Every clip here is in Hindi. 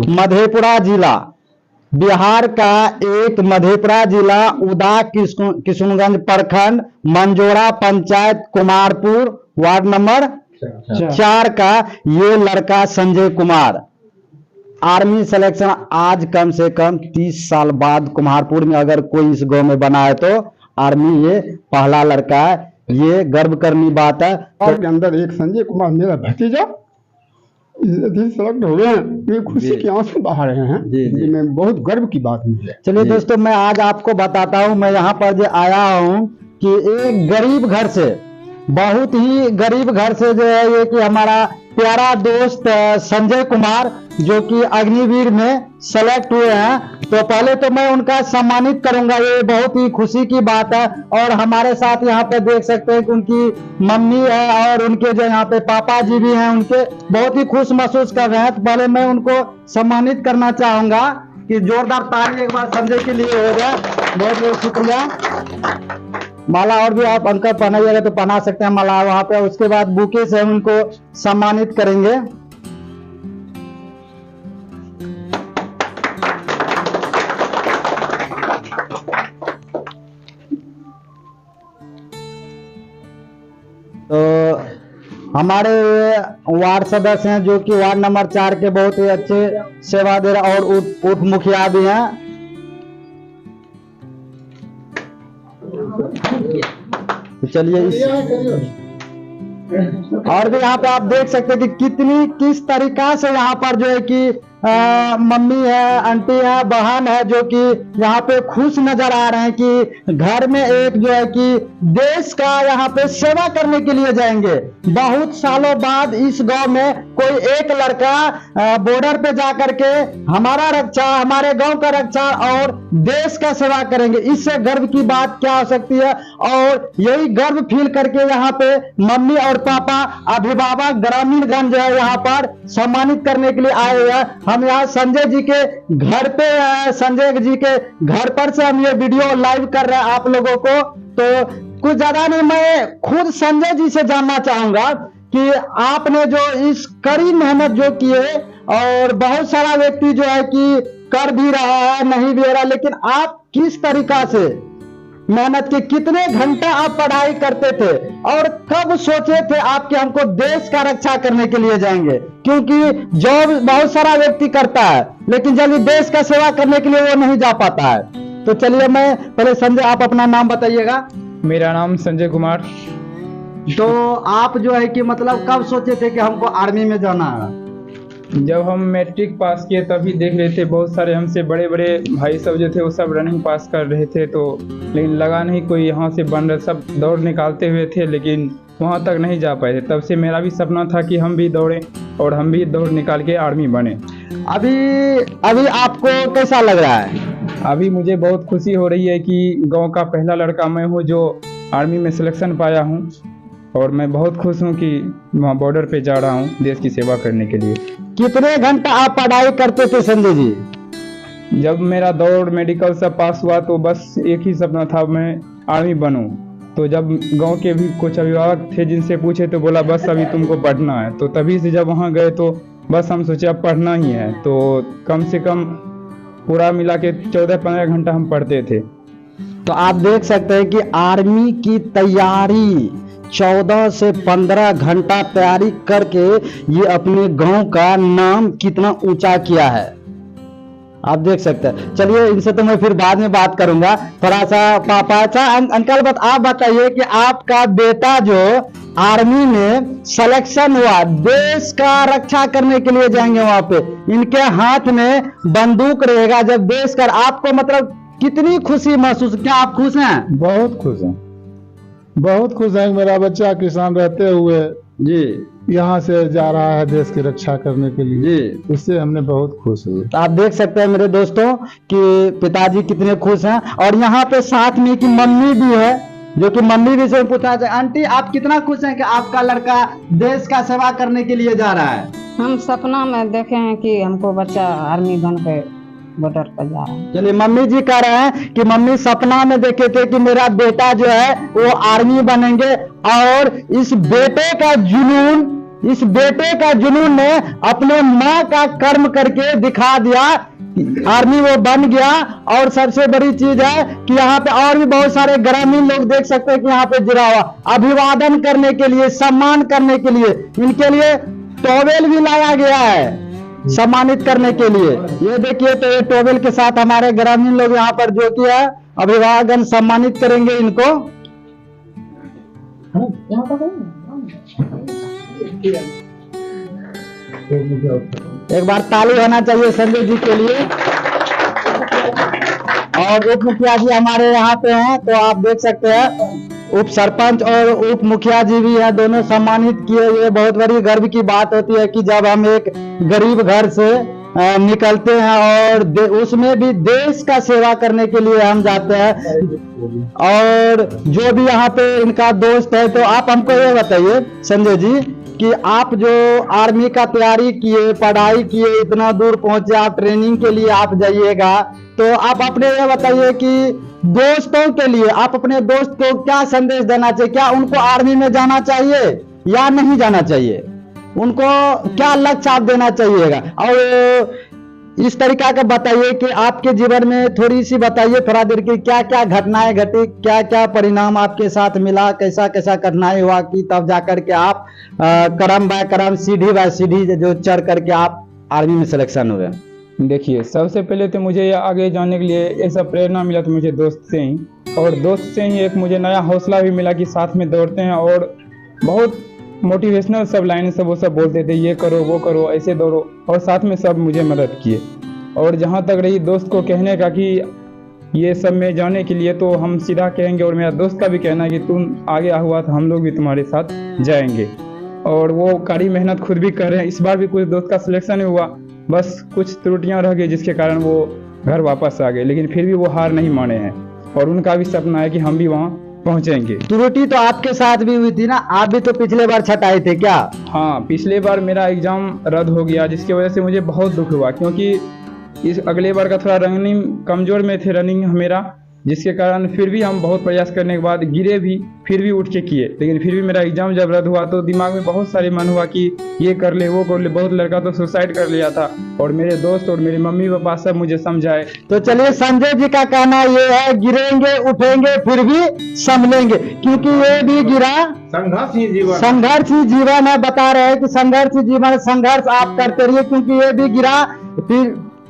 मधेपुरा जिला, बिहार का एक मधेपुरा जिला, उदा किशुनगंज प्रखंड, मंजोरा पंचायत, कुमारपुर, वार्ड नंबर 4 का ये लड़का संजय कुमार आर्मी सिलेक्शन आज कम से कम 30 साल बाद कुम्हारपुर में अगर कोई इस गांव में बना है तो आर्मी ये पहला लड़का है। ये गर्व करनी बात है। और के अंदर एक संजय कुमार मेरा भतीजा सेलेक्ट हो गए हैं, ये खुशी के आंसू बहा रहे हैं। जी मैं बहुत गर्व की बात मुझे। चलिए दोस्तों, मैं आज आपको बताता हूँ, मैं यहाँ पर जो आया हूँ कि एक गरीब घर से, बहुत ही गरीब घर से जो है ये कि हमारा प्यारा दोस्त संजय कुमार जो कि अग्निवीर में सेलेक्ट हुए हैं, तो पहले तो मैं उनका सम्मानित करूंगा, ये बहुत ही खुशी की बात है। और हमारे साथ यहाँ पे देख सकते हैं कि उनकी मम्मी है और उनके जो यहाँ पे पापा जी भी हैं, उनके बहुत ही खुश महसूस कर रहे हैं। तो पहले मैं उनको सम्मानित करना चाहूंगा कि जोरदार ताली एक बार संजय के लिए हो जाए। बहुत बहुत शुक्रिया। माला और भी आप अंकल पहनाइएगा तो पहना सकते हैं माला वहां पे। उसके बाद बुके से हम उनको सम्मानित करेंगे। तो हमारे वार्ड सदस्य हैं जो कि वार्ड नंबर 4 के बहुत ही अच्छे सेवा दे रहे और उप मुखिया भी हैं। तो चलिए और भी यहाँ पे आप देख सकते हैं कि किस तरीका से यहाँ पर जो है कि मम्मी है, आंटी है, बहन है जो कि यहाँ पे खुश नजर आ रहे हैं कि घर में एक जो है कि देश का यहाँ पे सेवा करने के लिए जाएंगे। बहुत सालों बाद इस गांव में कोई एक लड़का बॉर्डर पे जा करके हमारा रक्षा, हमारे गांव का रक्षा और देश का सेवा करेंगे। इससे गर्व की बात क्या हो सकती है। और यही गर्व फील करके यहाँ पे मम्मी और पापा, अभिभावक, ग्रामीणगण जो है यहाँ पर सम्मानित करने के लिए आए हुए हैं। हम यहाँ संजय जी के घर पे, संजय जी के घर पर से हम ये वीडियो लाइव कर रहे हैं आप लोगों को। तो कुछ ज्यादा नहीं, मैं खुद संजय जी से जानना चाहूंगा कि आपने जो इस कड़ी मेहनत जो की है, और बहुत सारा व्यक्ति जो है कि कर भी रहा है, नहीं भी हो रहा, लेकिन आप किस तरीका से मेहनत के, कितने घंटे आप पढ़ाई करते थे और कब सोचे थे आप कि हमको देश का रक्षा करने के लिए जाएंगे? क्योंकि जॉब बहुत सारा व्यक्ति करता है लेकिन जल्दी देश का सेवा करने के लिए वो नहीं जा पाता है। तो चलिए, मैं पहले संजय, आप अपना नाम बताइएगा। मेरा नाम संजय कुमार। तो आप जो है कि मतलब कब सोचे थे कि हमको आर्मी में जाना है? जब हम मैट्रिक पास किए तभी देख रहे थे बहुत सारे हमसे बड़े बड़े भाई सब जो थे वो सब रनिंग पास कर रहे थे, तो लेकिन लगा नहीं कोई यहाँ से बन रहे, सब दौड़ निकालते हुए थे लेकिन वहाँ तक नहीं जा पाए थे। तब से मेरा भी सपना था कि हम भी दौड़ें और हम भी दौड़ निकाल के आर्मी बने। अभी आपको कैसा लग रहा है? अभी मुझे बहुत खुशी हो रही है कि गाँव का पहला लड़का मैं हूँ जो आर्मी में सिलेक्शन पाया हूँ, और मैं बहुत खुश हूँ कि वहाँ बॉर्डर पे जा रहा हूँ देश की सेवा करने के लिए। कितने घंटा आप पढ़ाई करते थे संजय जी? जब मेरा दौड़ मेडिकल सब पास हुआ तो बस एक ही सपना था, मैं आर्मी बनूं। तो जब गांव के भी कुछ अभिभावक थे जिनसे पूछे तो बोला बस अभी तुमको पढ़ना है। तो तभी से जब वहाँ गए तो बस हम सोचे अब पढ़ना ही है। तो कम से कम पूरा मिला के 14-15 घंटा हम पढ़ते थे। तो आप देख सकते हैं कि आर्मी की तैयारी 14 से 15 घंटा तैयारी करके ये अपने गांव का नाम कितना ऊंचा किया है, आप देख सकते हैं। चलिए, इनसे तो मैं फिर बाद में बात करूंगा। थोड़ा सा पापा, अच्छा अंकल आप बताइए कि आपका बेटा जो आर्मी में सिलेक्शन हुआ, देश का रक्षा करने के लिए जाएंगे वहां पे, इनके हाथ में बंदूक रहेगा जब देश का, आपको मतलब कितनी खुशी महसूस, क्या आप खुश हैं? बहुत खुश हैं, बहुत खुश है। मेरा बच्चा किसान रहते हुए जी यहाँ से जा रहा है देश की रक्षा करने के लिए जी, इससे हमने बहुत खुश हुए। तो आप देख सकते हैं मेरे दोस्तों कि पिताजी कितने खुश हैं। और यहाँ पे साथ में की मम्मी भी है जो कि मम्मी भी से पूछा जाए, आंटी आप कितना खुश हैं कि आपका लड़का देश का सेवा करने के लिए जा रहा है? हम सपना में देखे हैं कि हमको बच्चा आर्मी बन के बॉर्डर पर जा रहा है। चलिए, मम्मी जी कह रहे हैं कि मम्मी सपना में देखे थे कि मेरा बेटा जो है वो आर्मी बनेंगे, और इस बेटे का जुनून इस बेटे का जुनून ने अपने माँ का कर्म करके दिखा दिया, आर्मी वो बन गया। और सबसे बड़ी चीज है कि यहाँ पे और भी बहुत सारे ग्रामीण लोग देख सकते हैं कि यहाँ पे जुड़ा हुआ, अभिवादन करने के लिए, सम्मान करने के लिए इनके लिए टॉवेल भी लाया गया है सम्मानित करने के लिए। ये देखिए, तो ये टॉवेल के साथ हमारे ग्रामीण लोग यहाँ पर जो कि है अभिवादन सम्मानित करेंगे इनको। एक बार ताली होना चाहिए संजय जी के लिए। और उप मुखिया जी हमारे यहाँ पे हैं, तो आप देख सकते हैं उप सरपंच और उप मुखिया जी भी हैं, दोनों सम्मानित किए हुए। बहुत बड़ी गर्व की बात होती है कि जब हम एक गरीब घर से निकलते हैं और उसमें भी देश का सेवा करने के लिए हम जाते हैं। और जो भी यहाँ पे इनका दोस्त है, तो आप हमको ये बताइए संजय जी कि आप जो आर्मी का तैयारी किए, पढ़ाई किए, इतना दूर पहुंचे, आप ट्रेनिंग के लिए आप जाइएगा, तो आप अपने ये बताइए कि दोस्तों के लिए आप अपने दोस्त को क्या संदेश देना चाहिए? क्या उनको आर्मी में जाना चाहिए या नहीं जाना चाहिए? उनको क्या लक्ष्य आप देना चाहिएगा? और इस तरीका का बताइए कि आपके जीवन में थोड़ी सी बताइए, थोड़ा देर की क्या क्या घटनाएं घटी, क्या क्या परिणाम आपके साथ मिला, कैसा कैसा कठिनाई हुआ कि तब जाकर के आप क्रम बाय क्रम, सीढ़ी बाय सीढ़ी जो चढ़ करके आप आर्मी में सिलेक्शन हुए? देखिए, सबसे पहले तो मुझे ये आगे जाने के लिए ऐसा प्रेरणा मिला तो मुझे दोस्त से ही, और दोस्त से ही एक मुझे नया हौसला भी मिला कि साथ में दौड़ते हैं। और बहुत मोटिवेशनल सब लाइन सब वो सब बोलते थे, ये करो वो करो, ऐसे दौड़ो, और साथ में सब मुझे मदद किए। और जहाँ तक रही दोस्त को कहने का कि ये सब में जाने के लिए, तो हम सीधा कहेंगे, और मेरा दोस्त का भी कहना है कि तुम आगे हुआ तो हम लोग भी तुम्हारे साथ जाएंगे। और वो कड़ी मेहनत खुद भी कर रहे हैं। इस बार भी कुछ दोस्त का सिलेक्शन हुआ, बस कुछ त्रुटियां रह गई जिसके कारण वो घर वापस आ गए, लेकिन फिर भी वो हार नहीं माने हैं और उनका भी सपना है कि हम भी वहाँ पहुंचेंगे। त्रुटि तो आपके साथ भी हुई थी ना, आप भी तो पिछले बार छटाए थे क्या? हाँ, पिछले बार मेरा एग्जाम रद्द हो गया, जिसकी वजह से मुझे बहुत दुख हुआ, क्योंकि इस अगले बार का थोड़ा रनिंग कमजोर में थे रनिंग मेरा, जिसके कारण फिर भी हम बहुत प्रयास करने के बाद गिरे भी, फिर भी उठ के किए। लेकिन फिर भी मेरा एग्जाम जब रद्द हुआ तो दिमाग में बहुत सारे मन हुआ कि ये कर ले वो कर ले। बहुत लड़का तो सुसाइड कर लिया था, और मेरे दोस्त और मेरे मम्मी पापा सब मुझे समझाए। तो चलिए, संजय जी का कहना ये है, गिरेंगे उठेंगे फिर भी संभलेंगे, क्योंकि ये भी गिरा संघर्ष ही जीवन है। बता रहे हैं कि संघर्ष ही जीवन, संघर्ष आप करते रहिए, क्योंकि ये भी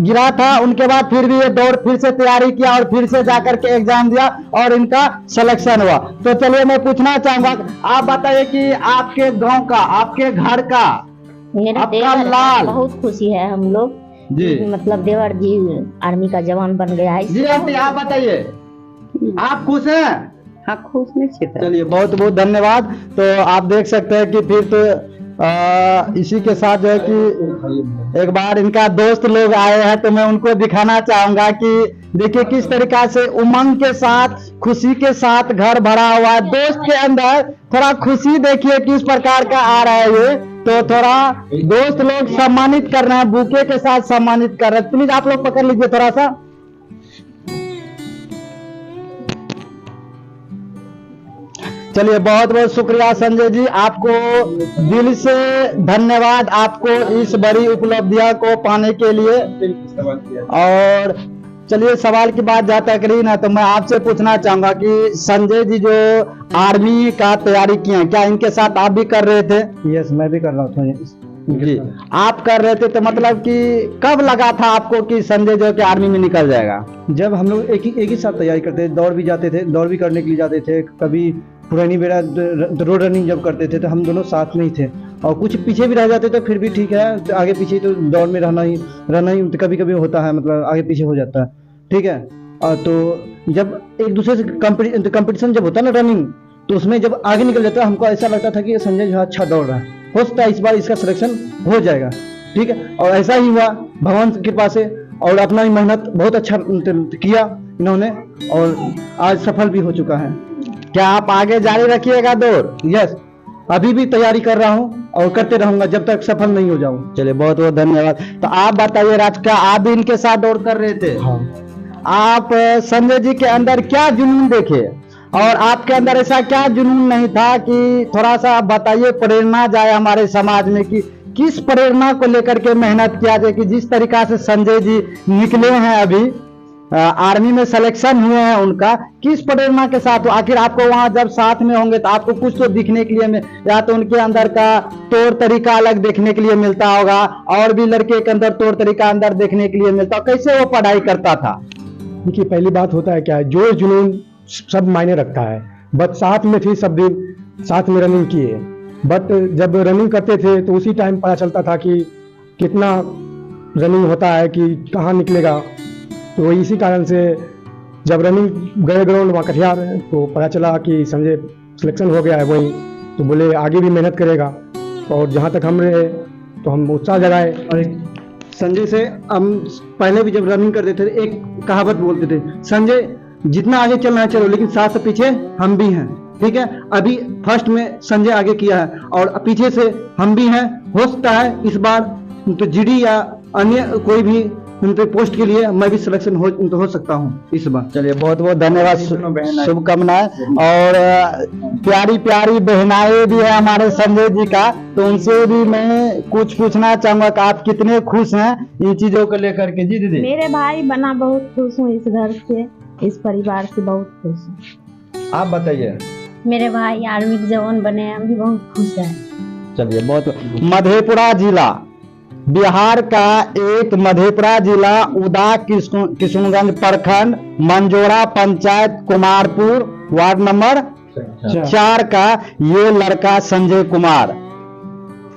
गिरा था, उनके बाद फिर भी ये दौड़ फिर से तैयारी किया और फिर से जाकर के एग्जाम दिया और इनका सिलेक्शन हुआ। तो चलिए, मैं पूछना चाहूंगा, आप बताइए कि आपके गांव का, आपके घर का, मेरा आपका देवर लाल, बहुत खुशी है हम लोग जी, मतलब देवर जी आर्मी का जवान बन गया है। जी आंटी, आप बताइए, आप खुश हैं? हाँ, खुश निश्चित है। चलिए, बहुत बहुत धन्यवाद। तो आप देख सकते हैं कि फिर तो इसी के साथ जो है कि एक बार इनका दोस्त लोग आए हैं, तो मैं उनको दिखाना चाहूंगा कि देखिए किस तरीका से उमंग के साथ, खुशी के साथ घर भरा हुआ है। दोस्त के अंदर थोड़ा खुशी देखिए किस प्रकार का आ रहा है ये। तो थोड़ा दोस्त लोग सम्मानित कर रहे हैं, बुके के साथ सम्मानित कर रहे हैं। प्लीज आप लोग पकड़ लीजिए थोड़ा सा। चलिए, बहुत बहुत शुक्रिया संजय जी, आपको दिल से धन्यवाद, आपको इस बड़ी उपलब्धियां को पाने के लिए। और चलिए, सवाल की बात जहाँ तक रही ना, तो मैं आपसे पूछना चाहूंगा कि संजय जी जो आर्मी का तैयारी किए हैं, क्या इनके साथ आप भी कर रहे थे? यस, मैं भी कर रहा था जी, आप कर रहे थे, तो मतलब कि कब लगा था आपको कि संजय जो कि आर्मी में निकल जाएगा? जब हम लोग एक ही साथ तैयारी करते थे, दौड़ भी जाते थे, दौड़ भी करने के लिए जाते थे, कभी पुरानी बेड़ा रोड रनिंग जब करते थे तो हम दोनों साथ में ही थे, और कुछ पीछे भी रह जाते तो फिर भी ठीक है, तो आगे पीछे तो दौड़ में रहना ही तो कभी कभी होता है, मतलब आगे पीछे हो जाता है, ठीक है। और तो जब एक दूसरे से कंपटीशन जब होता है ना रनिंग, तो उसमें जब आगे निकल जाता है, हमको ऐसा लगता था कि संजय जो अच्छा दौड़ रहा है, हो सकता है इस बार इसका सिलेक्शन हो जाएगा, ठीक है। और ऐसा ही हुआ भगवान की कृपा से, और अपना ही मेहनत बहुत अच्छा किया इन्होंने, और आज सफल भी हो चुका है। क्या आप आगे जारी रखिएगा दौड़? यस, अभी भी तैयारी कर रहा हूँ और करते रहूंगा जब तक सफल नहीं हो जाऊँ। चलिए, बहुत बहुत धन्यवाद। तो आप बताइए राज, क्या आप भी इनके साथ दौड़ कर रहे थे? हाँ। आप संजय जी के अंदर क्या जुनून देखे? और आपके अंदर ऐसा क्या जुनून नहीं था कि थोड़ा सा बताइए, प्रेरणा जाए हमारे समाज में कि किस प्रेरणा को लेकर के मेहनत किया जाए कि जिस तरीका से संजय जी निकले हैं अभी आर्मी में सिलेक्शन हुए हैं उनका, किस प्रेरणा के साथ हो? आखिर आपको वहां जब साथ में होंगे तो आपको कुछ तो दिखने के लिए या तो उनके अंदर का तौर तरीका अलग देखने के लिए मिलता होगा, और भी लड़के के अंदर तौर तरीका अंदर देखने के लिए मिलता, कैसे वो पढ़ाई करता था? देखिए पहली बात होता है क्या है, जोश जुनून सब मायने रखता है। बट साथ में थी, सब दिन साथ में रनिंग किए, बट जब रनिंग करते थे तो उसी टाइम पता चलता था कि कितना रनिंग होता है, कि कहाँ निकलेगा। तो इसी कारण से जब रनिंग गए ग्राउंड वहाँ कटिहार तो पता चला कि संजय सिलेक्शन हो गया है वहीं, तो बोले आगे भी मेहनत करेगा। और जहाँ तक हम रहे तो हम उत्साह जगाए। और संजय से हम पहले भी जब रनिंग करते थे एक कहावत बोलते थे, संजय जितना आगे चलना है चलो, लेकिन साथ से पीछे हम भी हैं, ठीक है। अभी फर्स्ट में संजय आगे किया है और पीछे से हम भी हैं। हो सकता है इस बार तो जीडी या अन्य कोई भी पोस्ट के लिए मैं भी सिलेक्शन हो सकता हूं इस बार। चलिए बहुत बहुत धन्यवाद, शुभकामनाएं। और प्यारी प्यारी बहनाएं भी है हमारे संजय जी का, तो उनसे भी मैं कुछ पूछना चाहूंगा कि आप कितने खुश हैं इन चीजों को लेकर के? जी दीदी। मेरे भाई बना बहुत खुश हूँ, इस घर से, इस परिवार से बहुत खुश हूँ। आप बताइए। मेरे भाई आर्मी के जवान बने, हम भी बहुत खुश हैं। चलिए बहुत। मधेपुरा जिला, बिहार का एक मधेपुरा जिला, उदा किशुनगंज प्रखंड, मंजोरा पंचायत, कुमारपुर, वार्ड नंबर 4 का ये लड़का संजय कुमार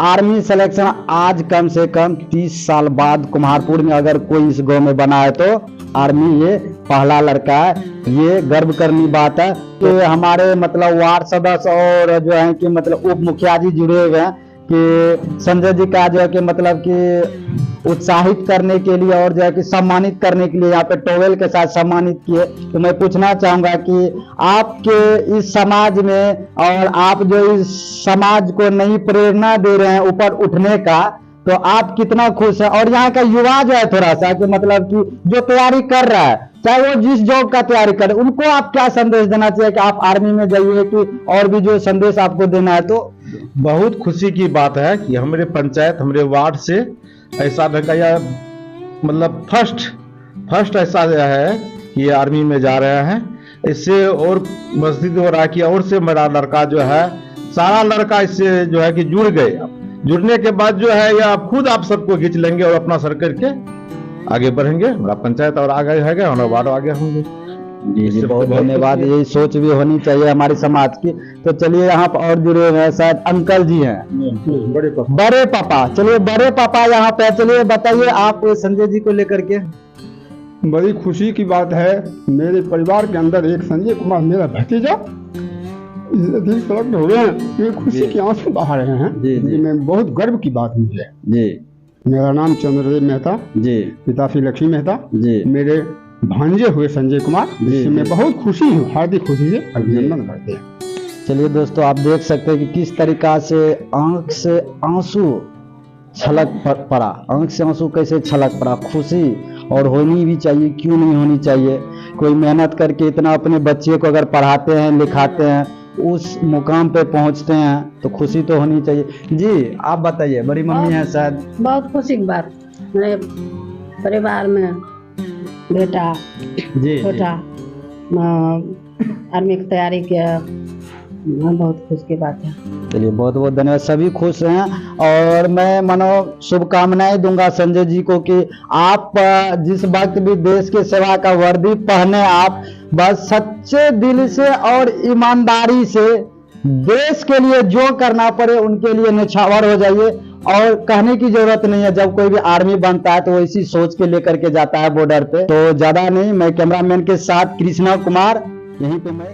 आर्मी सिलेक्शन आज कम से कम 30 साल बाद कुमारपुर में अगर कोई इस गांव में बना है तो आर्मी ये पहला लड़का है। ये गर्व करनी बात है कि हमारे मतलब वार्ड सदस्य और जो है कि मतलब उप मुखिया जी जुड़े हुए हैं कि संजय जी का जो है कि मतलब कि उत्साहित करने के लिए और जो है कि सम्मानित करने के लिए यहाँ पे टॉवेल के साथ सम्मानित किए। तो मैं पूछना चाहूंगा कि आपके इस समाज में और आप जो इस समाज को नई प्रेरणा दे रहे हैं ऊपर उठने का, तो आप कितना खुश है? और यहाँ का युवा जो है थोड़ा सा कि मतलब कि जो तैयारी कर रहा है, चाहे वो जिस जॉब का तैयारी करे, उनको आप क्या संदेश देना चाहिए कि आप आर्मी में जाइए, कि और भी जो संदेश आपको देना है? तो बहुत खुशी की बात है कि हमारे पंचायत, हमारे वार्ड से ऐसा लड़का या मतलब फर्स्ट ऐसा है कि ये आर्मी में जा रहे हैं। इससे और मस्जिद हो रहा है कि और से मेरा लड़का जो है, सारा लड़का इससे जो है कि जुड़ गए। जुड़ने के बाद जो है या खुद आप सबको खींच लेंगे और अपना सर करके आगे बढ़ेंगे। हमारा पंचायत और आगे है, हमारा वार्ड आगे होंगे। जी बहुत धन्यवाद। यही सोच भी होनी चाहिए हमारे समाज की। तो चलिए यहाँ पर और जुड़े हुए हैं, शायद अंकल जी हैं, बड़े पापा। चलिए बड़े पापा यहाँ पे, चलिए बताइए आप संजय जी को लेकर के। बड़ी खुशी की बात है, मेरे परिवार के अंदर एक संजय कुमार मेरा भतीजा सेलेक्ट हो गए हैं। ये खुशी के आंसू बहा रहे हैं। जी मैं बहुत गर्व की बात मुझे। जी मेरा नाम चंद्रदेव मेहता, जी पिता श्री लक्ष्मी मेहता, जी मेरे भांजे हुए संजय कुमार, जिससे मैं बहुत खुशी हूँ, हार्दिक खुशी से अभिनंदन करते हैं। चलिए दोस्तों, आप देख सकते हैं कि किस तरीका से आंख से आंसू छलक पड़ा, आंख से आंसू कैसे छलक पड़ा। खुशी और होनी भी चाहिए, क्यों नहीं होनी चाहिए। कोई मेहनत करके इतना अपने बच्चे को अगर पढ़ाते हैं, लिखाते हैं, उस मुकाम पे पहुंचते हैं तो खुशी तो होनी चाहिए। जी आप बताइए, बड़ी मम्मी है शायद। बहुत खुशी की बात, मेरे परिवार में बेटा छोटा आर्मी की तैयारी किया, बहुत खुश की बात है। चलिए बहुत बहुत धन्यवाद, सभी खुश हैं। और मैं मानो शुभकामनाएं दूंगा संजय जी को कि आप जिस वक्त भी देश की सेवा का वर्दी पहने, आप बस सच्चे दिल से और ईमानदारी से देश के लिए जो करना पड़े उनके लिए निछावर हो जाइए। और कहने की जरूरत नहीं है, जब कोई भी आर्मी बनता है तो वो इसी सोच के लेकर के जाता है बॉर्डर पे। तो ज्यादा नहीं, मैं कैमरामैन के साथ कृष्णा कुमार, यहीं पे मैं